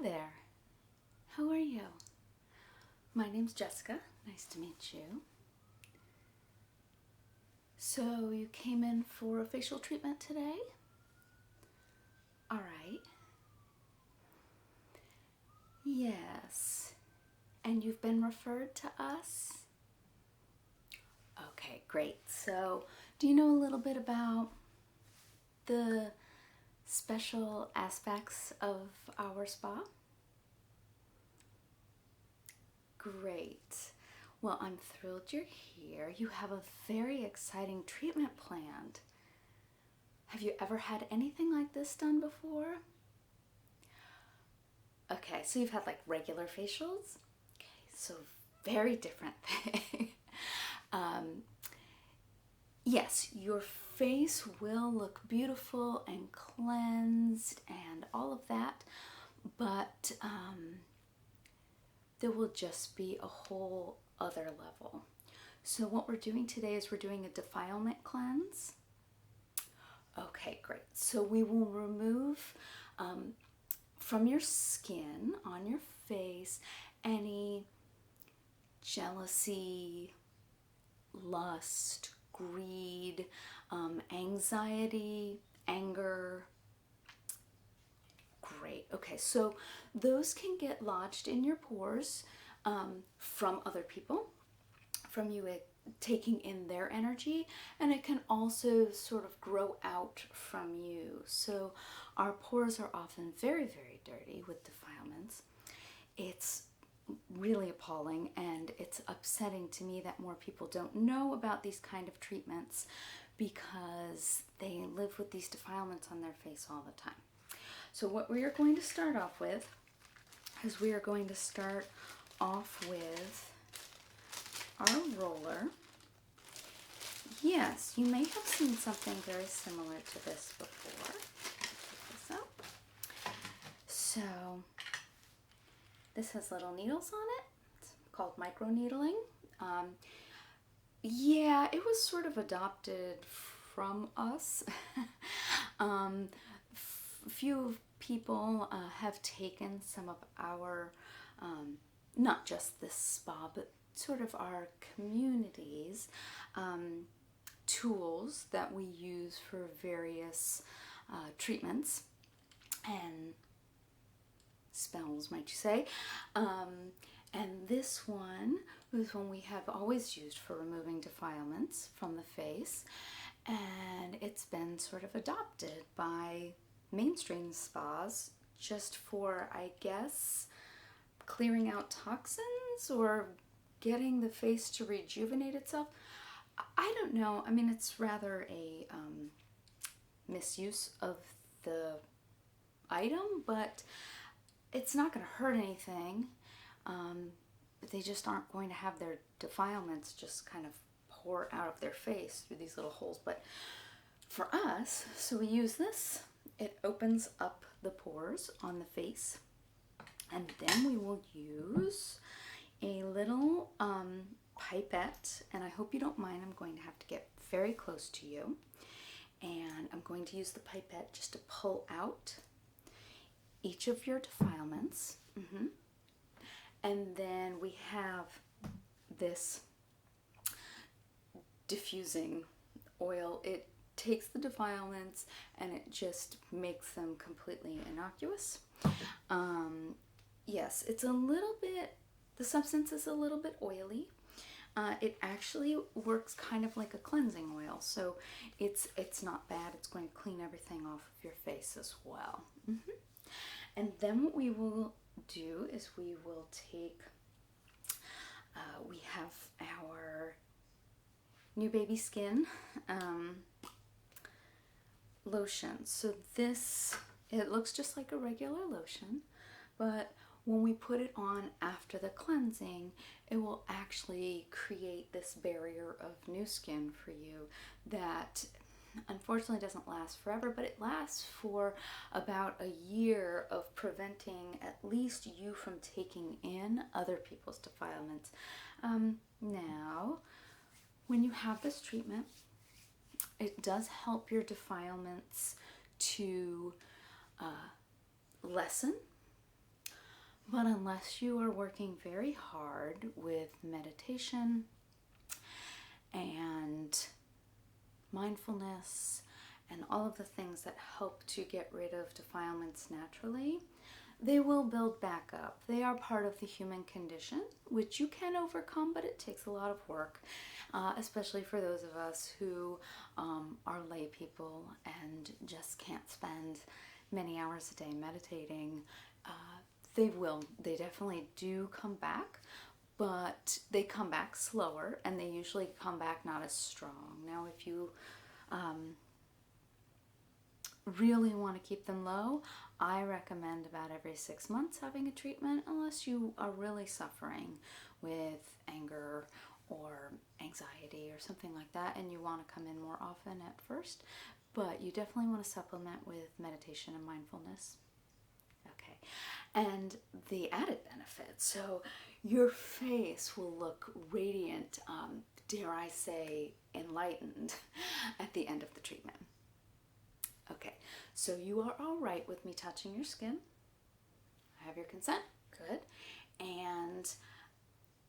there. How are you? My name's Jessica. Nice to meet you. So you came in for a facial treatment today? All right. Yes. And you've been referred to us? Okay, great. So do you know a little bit about the special aspects of our spa? Great. Well, I'm thrilled you're here. You have a very exciting treatment planned. Have you ever had anything like this done before? Okay, so you've had like regular facials? Okay, so very different thing. Yes, your face will look beautiful and cleansed and all of that, but there will just be a whole other level. So what we're doing today is we're doing a defilement cleanse. Okay, great. So we will remove from your skin on your face any jealousy, lust, greed, anxiety, anger. Great. Okay, so those can get lodged in your pores from other people, from you taking in their energy, and it can also sort of grow out from you. So our pores are often very, very dirty with defilements. It's really appalling, and it's upsetting to me that more people don't know about these kind of treatments because they live with these defilements on their face all the time. So what we are going to start off with is we are going to start off with our roller. Yes, you may have seen something very similar to this before. Check this out. So this has little needles on it. It's called micro needling. Yeah, it was sort of adopted from us. Few people have taken some of our, not just this spa, but sort of our community's tools that we use for various treatments and spells, might you say. And this one was one we have always used for removing defilements from the face, and it's been sort of adopted by mainstream spas just for, I guess, clearing out toxins or getting the face to rejuvenate itself. I don't know. I mean, it's rather a misuse of the item, but it's not going to hurt anything. They just aren't going to have their defilements just kind of pour out of their face through these little holes. But for us, so we use this. It opens up the pores on the face, and then we will use a little pipette, and I hope you don't mind. I'm going to have to get very close to you, and I'm going to use the pipette just to pull out each of your defilements. And then we have this diffusing oil. It takes the defilements and it just makes them completely innocuous. Yes, it's a little bit, the substance is a little bit oily. It actually works kind of like a cleansing oil, so it's not bad. It's going to clean everything off of your face as well. And then what we will do is we will take, we have our new baby skin lotion. So this, it looks just like a regular lotion, but when we put it on after the cleansing, it will actually create this barrier of new skin for you that unfortunately doesn't last forever, but it lasts for about a year of preventing at least you from taking in other people's defilements. Now, when you have this treatment, it does help your defilements to lessen, But unless you are working very hard with meditation and mindfulness and all of the things that help to get rid of defilements naturally, they will build back up. They are part of the human condition, which you can overcome, but it takes a lot of work, especially for those of us who are lay people and just can't spend many hours a day meditating. They definitely do come back, but they come back slower, and they usually come back not as strong. Now, if you really want to keep them low, I recommend about every 6 months having a treatment, unless you are really suffering with anger or anxiety or something like that, and you want to come in more often at first. But you definitely want to supplement with meditation and mindfulness. Okay, and the added benefits, so your face will look radiant, dare I say enlightened, at the end of the treatment. Okay, so you are all right with me touching your skin? I have your consent? Good. And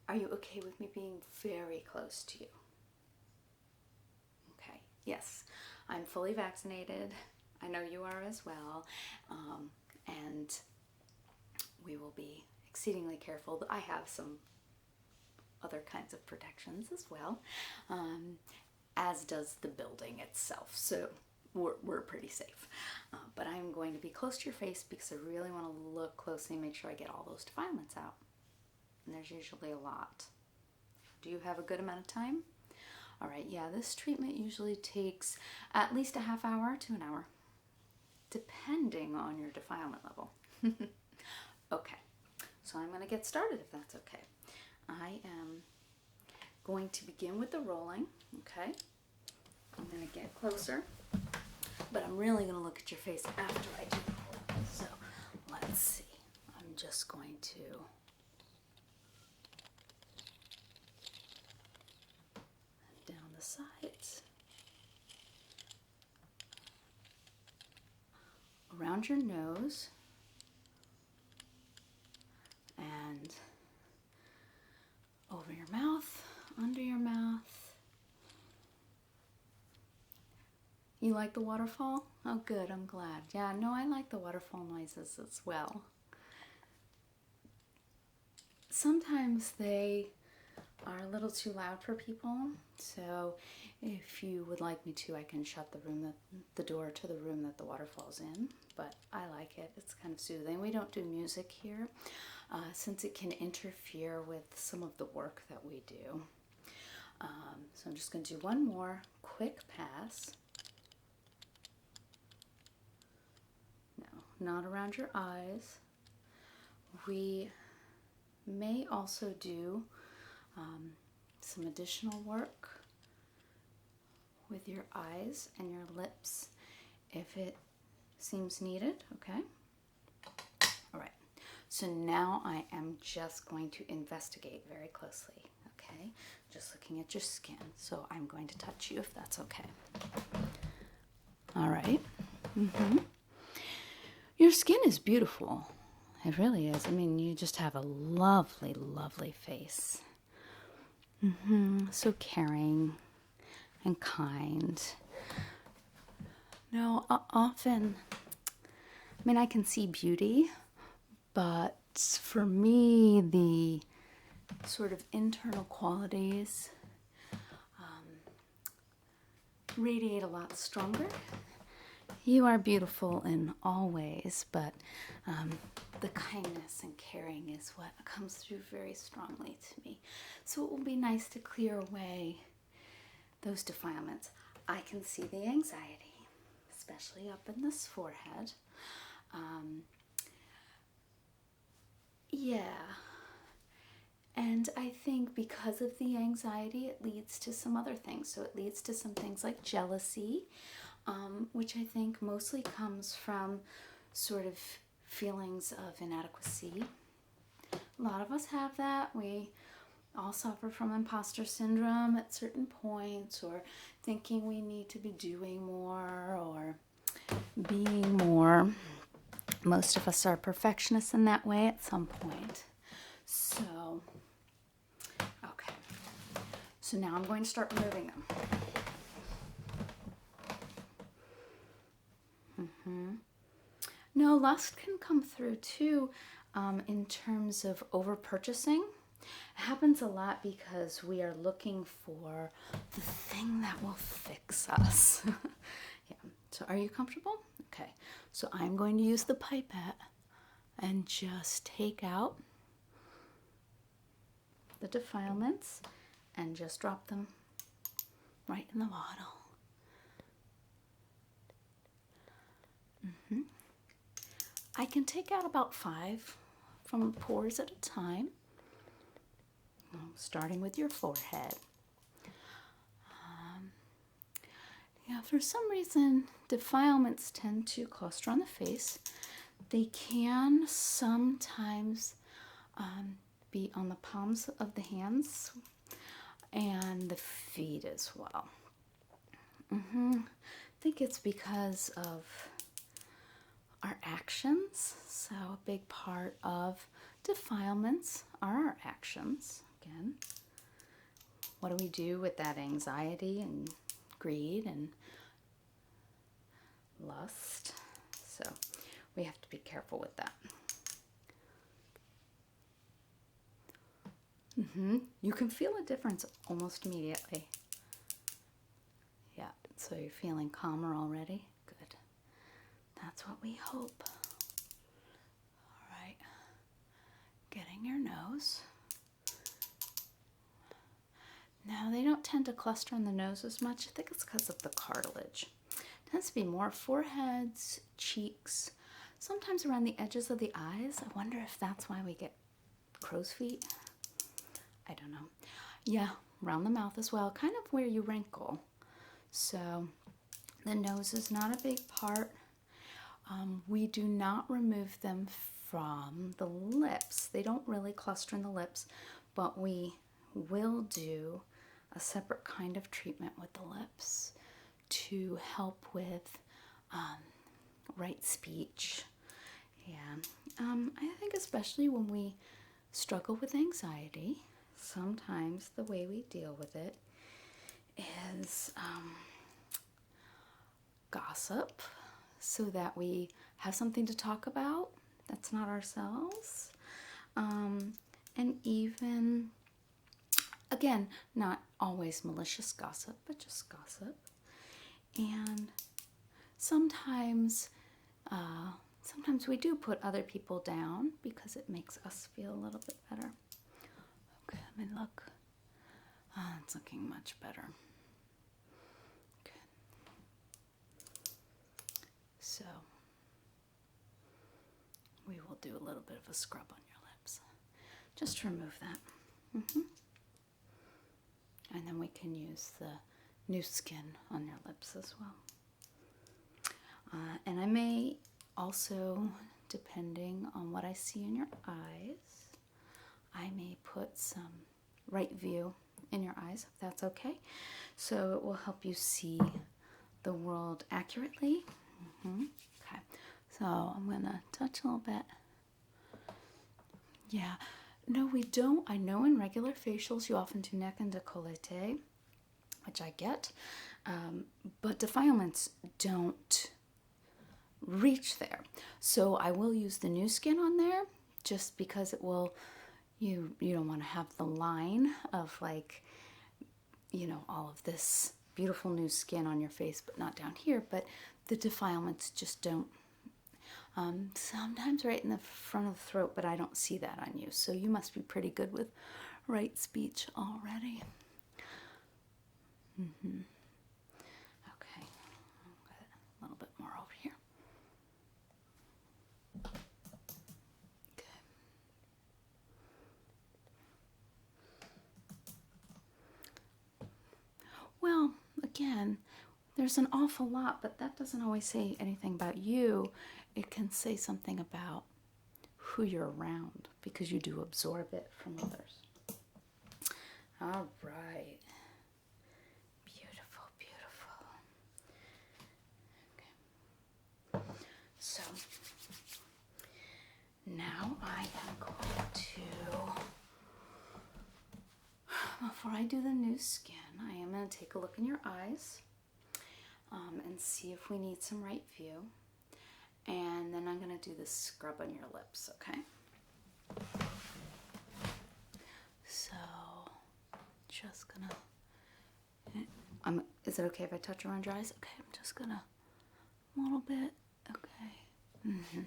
are you okay with me being very close to you? Okay, yes, I'm fully vaccinated. I know you are as well. And we will be exceedingly careful. I have some other kinds of protections as well, as does the building itself. So we're pretty safe. But I'm going to be close to your face because I really want to look closely and make sure I get all those defilements out. And there's usually a lot. Do you have a good amount of time? All right, yeah, this treatment usually takes at least a half hour to an hour, depending on your defilement level. Okay, so I'm going to get started if that's okay. I am going to begin with the rolling, okay? I'm going to get closer, but I'm really going to look at your face after I do the rolling. So let's see. I'm just going to down the sides, around your nose, and over your mouth, under your mouth. You like the waterfall? Oh, good, I'm glad. Yeah, no, I like the waterfall noises as well. Sometimes they are a little too loud for people, so if you would like me to, I can shut the door to the room that the waterfall's in, but I like it. It's kind of soothing. We don't do music here, since it can interfere with some of the work that we do. So I'm just going to do one more quick pass. No, not around your eyes. We may also do some additional work with your eyes and your lips if it seems needed, okay? All right, so now I am just going to investigate very closely, okay? Just looking at your skin, so I'm going to touch you if that's okay. All right. Your skin is beautiful. It really is. I mean, you just have a lovely, lovely face. So caring and kind. No, often, I mean, I can see beauty, but for me, the sort of internal qualities radiate a lot stronger. You are beautiful in all ways, but the kindness and caring is what comes through very strongly to me. So it will be nice to clear away those defilements. I can see the anxiety, especially up in this forehead. Yeah. And I think because of the anxiety, it leads to some other things. So it leads to some things like jealousy, which I think mostly comes from sort of feelings of inadequacy. A lot of us have that. We all suffer from imposter syndrome at certain points, or thinking we need to be doing more or being more. Most of us are perfectionists in that way at some point. So, okay. So now I'm going to start removing them. No, lust can come through too in terms of over purchasing. It happens a lot because we are looking for the thing that will fix us. Yeah. So are you comfortable? Okay. So I'm going to use the pipette and just take out the defilements and just drop them right in the bottle. I can take out about 5 from pores at a time, starting with your forehead. Yeah, for some reason, defilements tend to cluster on the face. They can sometimes be on the palms of the hands and the feet as well. I think it's because of our actions. So a big part of defilements are our actions. Again, what do we do with that anxiety and greed and lust? So we have to be careful with that. You can feel a difference almost immediately. Yeah, so you're feeling calmer already. Good. That's what we hope. All right. Getting your nose. Now, they don't tend to cluster on the nose as much. I think it's because of the cartilage. It tends to be more foreheads, cheeks, sometimes around the edges of the eyes. I wonder if that's why we get crow's feet. I don't know. Yeah, around the mouth as well, kind of where you wrinkle. So the nose is not a big part. We do not remove them from the lips. They don't really cluster in the lips, but we will do a separate kind of treatment with the lips to help with right speech. Yeah, I think especially when we struggle with anxiety, sometimes the way we deal with it is gossip, so that we have something to talk about that's not ourselves. And even, again, not always malicious gossip, but just gossip. And sometimes we do put other people down because it makes us feel a little bit better. Okay, let me look. It's looking much better. Okay. So we will do a little bit of a scrub on your lips, just to remove that. And then we can use the new skin on your lips as well. And I may also, depending on what I see in your eyes, I may put some right view in your eyes, if that's okay. So it will help you see the world accurately. Okay, so I'm gonna touch a little bit. Yeah, no, we don't. I know in regular facials you often do neck and décolleté, which I get, but defilements don't reach there. So I will use the new skin on there just because it will, you don't want to have the line of, like, you know, all of this beautiful new skin on your face but not down here. But the defilements just don't, sometimes right in the front of the throat, but I don't see that on you, so you must be pretty good with right speech already. Okay, I'll get a little bit more over here. Well, again, there's an awful lot, but that doesn't always say anything about you. It can say something about who you're around, because you do absorb it from others. All right. Beautiful, beautiful. Okay. So, Now I am going to, before I do the new skin, I am going to take a look in your eyes and see if we need some right view. And then I'm going to do the scrub on your lips, okay? So, just gonna, is it okay if I touch around your eyes? Okay, I'm just gonna, a little bit, okay. Okay.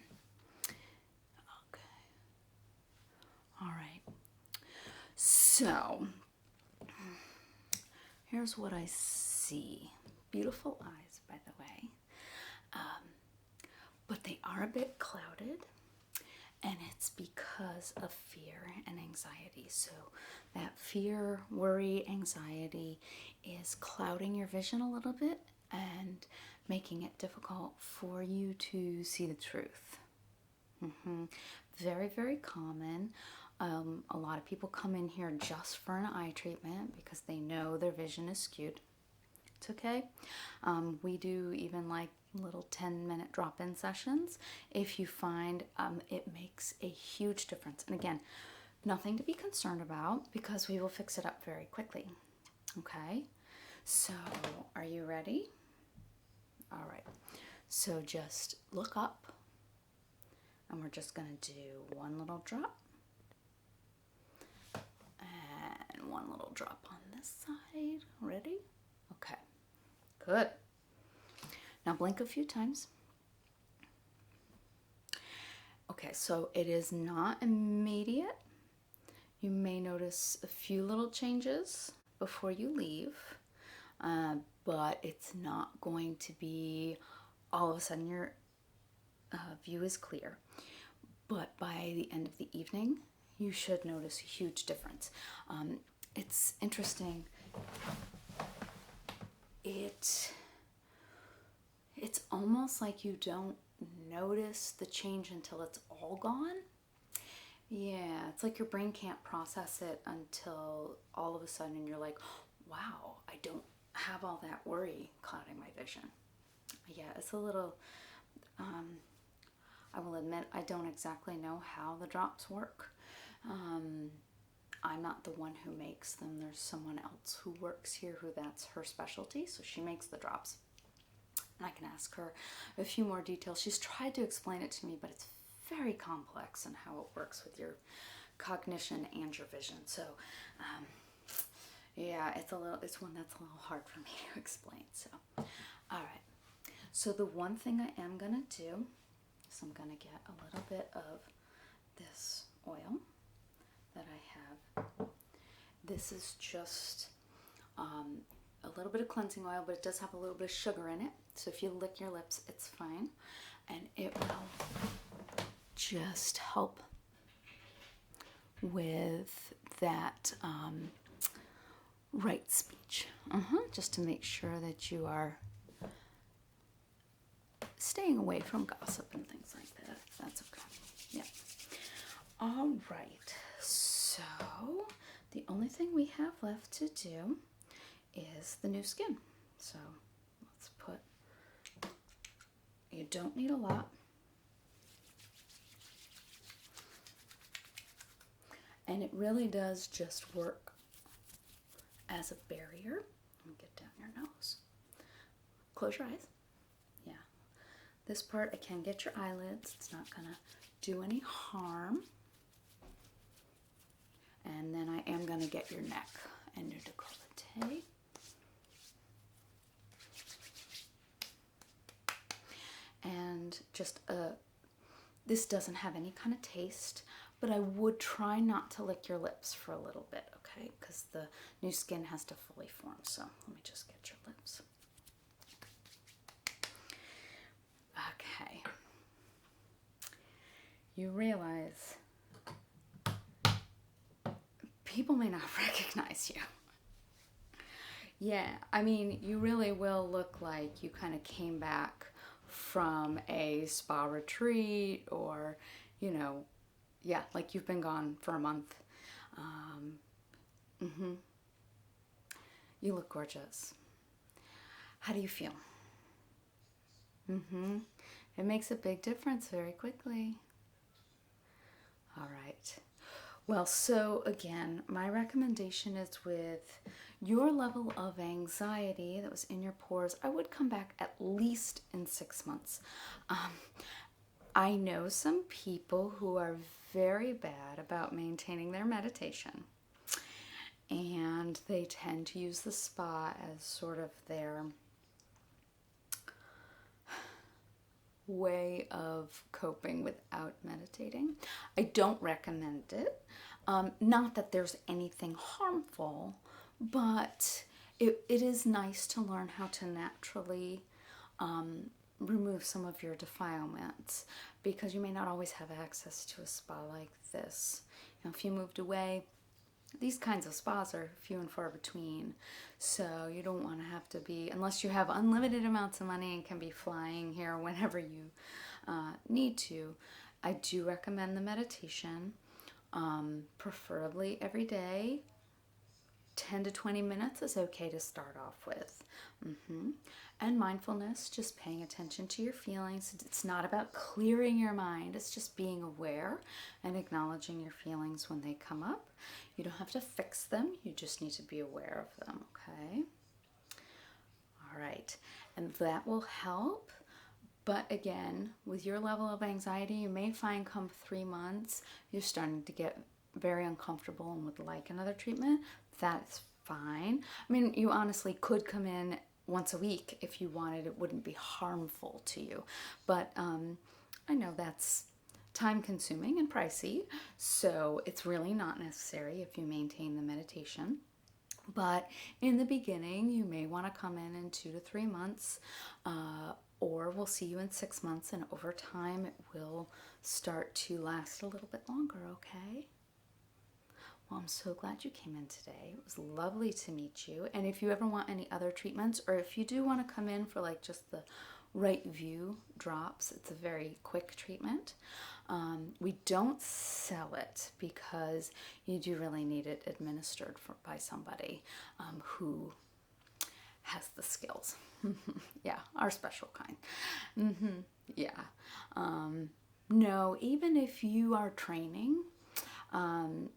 All right. So, here's what I see. Beautiful eyes, by the way. But they are a bit clouded, and it's because of fear and anxiety. So that fear, worry, anxiety is clouding your vision a little bit and making it difficult for you to see the truth. Very, very common. A lot of people come in here just for an eye treatment because they know their vision is skewed. It's okay. We do even like little 10-minute drop-in sessions if you find it makes a huge difference. And again, nothing to be concerned about because we will fix it up very quickly. Okay, so are you ready? All right, so just look up and we're just going to do one little drop and one little drop on this side. Ready? Okay, good. Now blink a few times. Okay, so it is not immediate. You may notice a few little changes before you leave, but it's not going to be all of a sudden your view is clear. But by the end of the evening, you should notice a huge difference. It's interesting. It's almost like you don't notice the change until it's all gone. Yeah, it's like your brain can't process it until all of a sudden you're like, wow, I don't have all that worry clouding my vision. Yeah, it's a little, I will admit, I don't exactly know how the drops work. I'm not the one who makes them. There's someone else who works here who that's her specialty, so she makes the drops. And I can ask her a few more details. She's tried to explain it to me, but it's very complex in how it works with your cognition and your vision. So, yeah, it's one that's a little hard for me to explain. So, all right. So the one thing I am gonna do is I'm gonna get a little bit of this oil that I have. This is just a little bit of cleansing oil, but it does have a little bit of sugar in it. So if you lick your lips, it's fine. And it will just help with that right speech. Just to make sure that you are staying away from gossip and things like that. That's okay. Yeah. All right. So the only thing we have left to do is the new skin. So let's put, you don't need a lot. And it really does just work as a barrier. Let me get down your nose. Close your eyes. Yeah. This part, I can get your eyelids. It's not gonna do any harm. And then I am gonna get your neck and your décolleté. And just this doesn't have any kind of taste, but I would try not to lick your lips for a little bit, okay? Because the new skin has to fully form. So let me just get your lips. Okay. You realize people may not recognize you. Yeah, I mean, you really will look like you kind of came back from a spa retreat, or, you know, yeah, like you've been gone for a month. You look gorgeous. How do you feel? It makes a big difference very quickly. All right. Well, so again, my recommendation is with your level of anxiety that was in your pores, I would come back at least in 6 months. I know some people who are very bad about maintaining their meditation, and they tend to use the spa as sort of their way of coping without meditating. I don't recommend it. Not that there's anything harmful, but it is nice to learn how to naturally remove some of your defilements, because you may not always have access to a spa like this. You know, if you moved away, these kinds of spas are few and far between, so you don't want to have to be, unless you have unlimited amounts of money and can be flying here whenever you need to. I do recommend the meditation, preferably every day. 10 to 20 minutes is okay to start off with. And mindfulness, just paying attention to your feelings. It's not about clearing your mind, it's just being aware and acknowledging your feelings when they come up. You don't have to fix them, you just need to be aware of them, okay? All right, and that will help. But again, with your level of anxiety, you may find come 3 months, you're starting to get very uncomfortable and would like another treatment. That's fine. I mean, you honestly could come in once a week if you wanted. It wouldn't be harmful to you. But I know that's time consuming and pricey, so it's really not necessary if you maintain the meditation. But in the beginning, you may want to come in 2 to 3 months, or we'll see you in 6 months, and over time it will start to last a little bit longer, okay? Well, I'm so glad you came in today. It was lovely to meet you. And if you ever want any other treatments, or if you do want to come in for like just the right view drops, it's a very quick treatment. We don't sell it because you do really need it administered by somebody who has the skills. Yeah, our special kind. Yeah. No, even if you are training,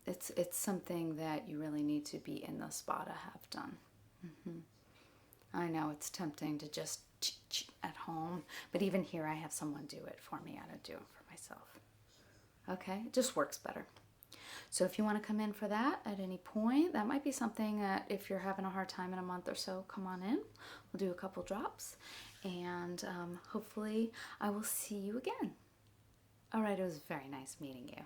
it's something that you really need to be in the spa to have done. I know it's tempting to just at home, but even here I have someone do it for me. I don't do it for myself. Okay, it just works better. So if you want to come in for that at any point, that might be something that if you're having a hard time in a month or so, come on in. We'll do a couple drops, and hopefully I will see you again. All right, it was very nice meeting you.